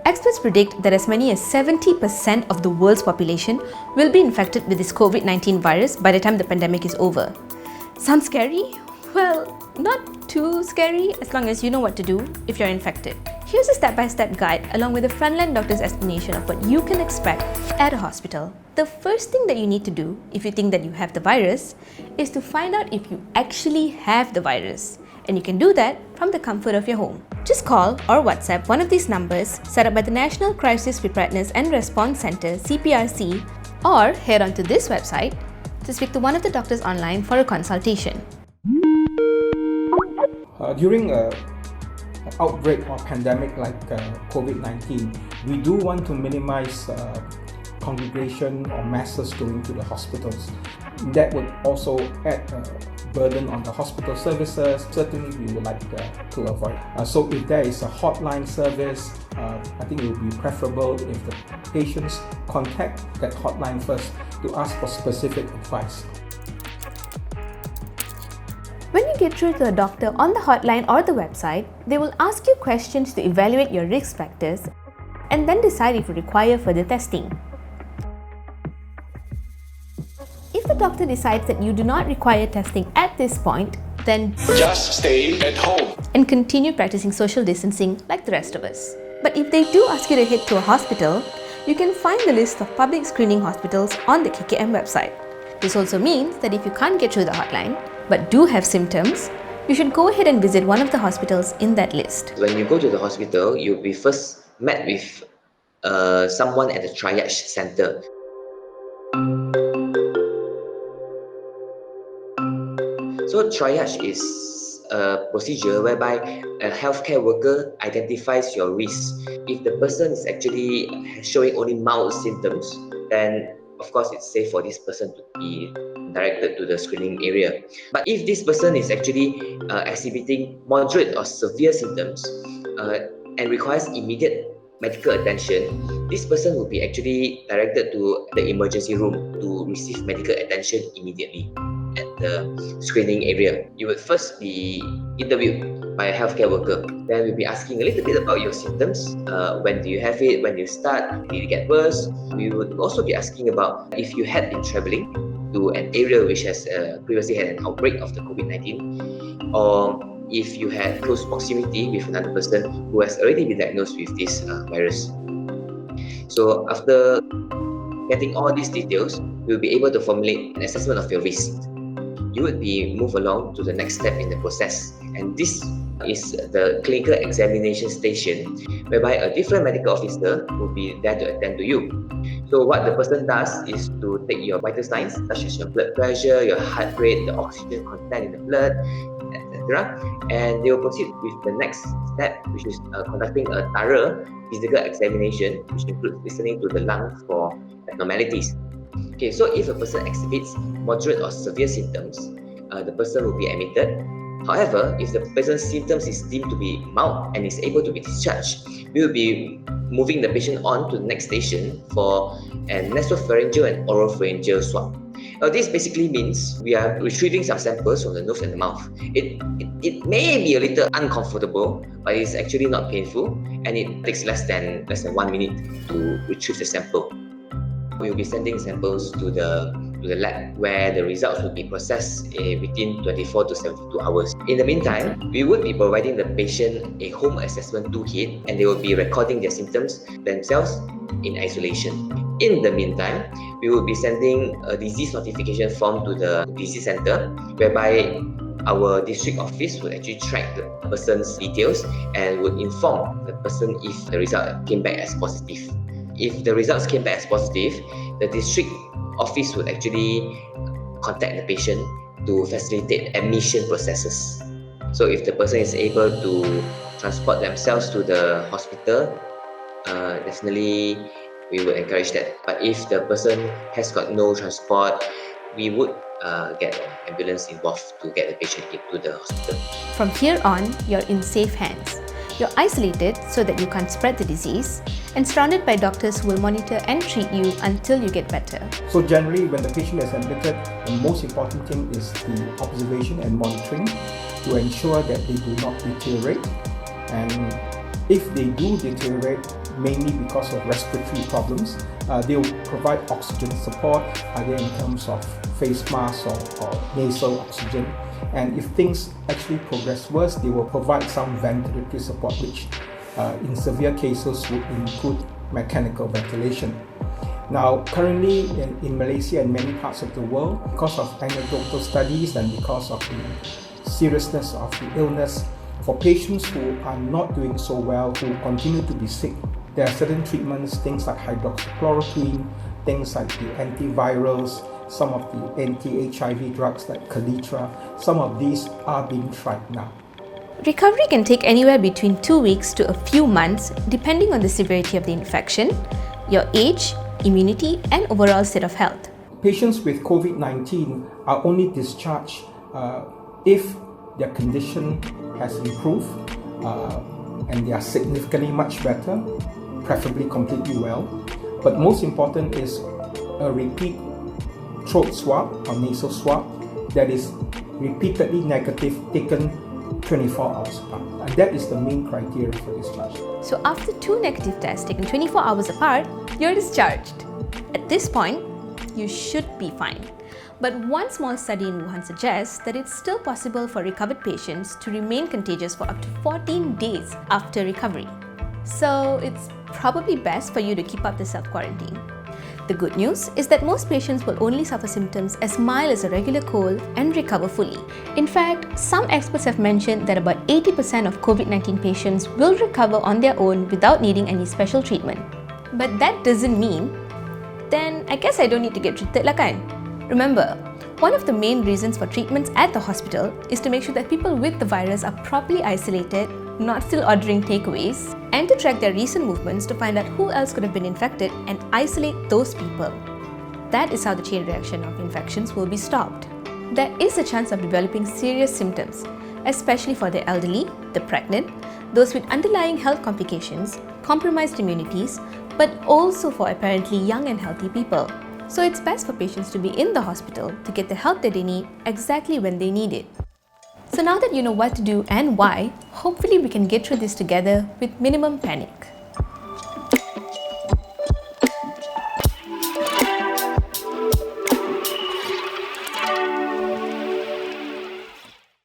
Experts predict that as many as 70% of the world's population will be infected with this COVID-19 virus by the time the pandemic is over. Sounds scary? Well, not too scary as long as you know what to do if you're infected. Here's a step-by-step guide along with a frontline doctor's explanation of what you can expect at a hospital. The first thing that you need to do if you think that you have the virus is to find out if you actually have the virus. And you can do that from the comfort of your home. Just call or WhatsApp one of these numbers set up by the National Crisis Preparedness and Response Center (CPRC) or head on to this website to speak to one of the doctors online for a consultation. During an outbreak or pandemic like COVID-19, we do want to minimize congregation or masses going to the hospitals. That would also add burden on the hospital services. Certainly we would like to avoid. So if there is a hotline service, I think it would be preferable if the patients contact that hotline first to ask for specific advice. When you get through to a doctor on the hotline or the website, they will ask you questions to evaluate your risk factors and then decide if you require further testing. If the doctor decides that you do not require testing at this point, then just stay at home and continue practicing social distancing like the rest of us. But if they do ask you to head to a hospital, you can find the list of public screening hospitals on the KKM website. This also means that if you can't get through the hotline, but do have symptoms, you should go ahead and visit one of the hospitals in that list. When you go to the hospital, you'll be first met with someone at the triage center. So triage is a procedure whereby a healthcare worker identifies your risk. If the person is actually showing only mild symptoms, then of course it's safe for this person to be directed to the screening area. But if this person is actually exhibiting moderate or severe symptoms and requires immediate medical attention, this person will be actually directed to the emergency room to receive medical attention immediately at the screening area. You would first be interviewed by a healthcare worker. Then we'll be asking a little bit about your symptoms. When do you have it? When you start? Did it get worse? We would also be asking about if you had been traveling to an area which has previously had an outbreak of the COVID-19, or if you had close proximity with another person who has already been diagnosed with this virus. So after getting all these details, we'll be able to formulate an assessment of your risk. You would be moved along to the next step in the process, and this is the clinical examination station, whereby a different medical officer will be there to attend to you. So what the person does is to take your vital signs such as your blood pressure, your heart rate, the oxygen content in the blood, etc. And they will proceed with the next step, which is conducting a thorough physical examination, which includes listening to the lung for abnormalities. Okay, so if a person exhibits moderate or severe symptoms, the person will be admitted. However, if the person's symptoms is deemed to be mild and is able to be discharged, we will be moving the patient on to the next station for a nasopharyngeal and oropharyngeal swab. Now, this basically means we are retrieving some samples from the nose and the mouth. It may be a little uncomfortable, but it's actually not painful, and it takes less than 1 minute to retrieve the sample. We will be sending samples to the lab where the results will be processed within 24 to 72 hours. In the meantime, we would be providing the patient a home assessment toolkit, and they will be recording their symptoms themselves in isolation. In the meantime, we will be sending a disease notification form to the disease center, whereby our district office would actually track the person's details and would inform the person if the result came back as positive. If the results came back as positive, the district office would actually contact the patient to facilitate admission processes. So if the person is able to transport themselves to the hospital, definitely we would encourage that. But if the person has got no transport, we would get an ambulance involved to get the patient into the hospital. From here on, you're in safe hands. You're isolated so that you can't spread the disease, and surrounded by doctors who will monitor and treat you until you get better. So generally, when the patient is admitted, the most important thing is the observation and monitoring to ensure that they do not deteriorate. And If they do deteriorate, mainly because of respiratory problems, they will provide oxygen support, either in terms of face masks or nasal oxygen. And if things actually progress worse, they will provide some ventilatory support, which in severe cases would include mechanical ventilation. Now, currently in Malaysia and many parts of the world, because of anecdotal studies and because of the seriousness of the illness, for patients who are not doing so well, who continue to be sick, there are certain treatments, things like hydroxychloroquine, things like the antivirals, some of the anti-HIV drugs like Kaletra. Some of these are being tried now. Recovery can take anywhere between 2 weeks to a few months depending on the severity of the infection, your age, immunity, and overall state of health. Patients with COVID-19 are only discharged if their condition has improved and they are significantly much better, preferably completely well. But most important is a repeat throat swab or nasal swab that is repeatedly negative, taken 24 hours apart. And that is the main criteria for discharge. So after 2 negative tests taken 24 hours apart, you're discharged. At this point, you should be fine. But one small study in Wuhan suggests that it's still possible for recovered patients to remain contagious for up to 14 days after recovery. So it's probably best for you to keep up the self-quarantine. The good news is that most patients will only suffer symptoms as mild as a regular cold and recover fully. In fact, some experts have mentioned that about 80% of COVID-19 patients will recover on their own without needing any special treatment. But that doesn't mean, then I guess I don't need to get treated lah kan? Remember, one of the main reasons for treatments at the hospital is to make sure that people with the virus are properly isolated, not still ordering takeaways, and to track their recent movements to find out who else could have been infected and isolate those people. That is how the chain reaction of infections will be stopped. There is a chance of developing serious symptoms, especially for the elderly, the pregnant, those with underlying health complications, compromised immunities, but also for apparently young and healthy people. So it's best for patients to be in the hospital to get the help that they need exactly when they need it. So now that you know what to do and why, hopefully we can get through this together with minimum panic.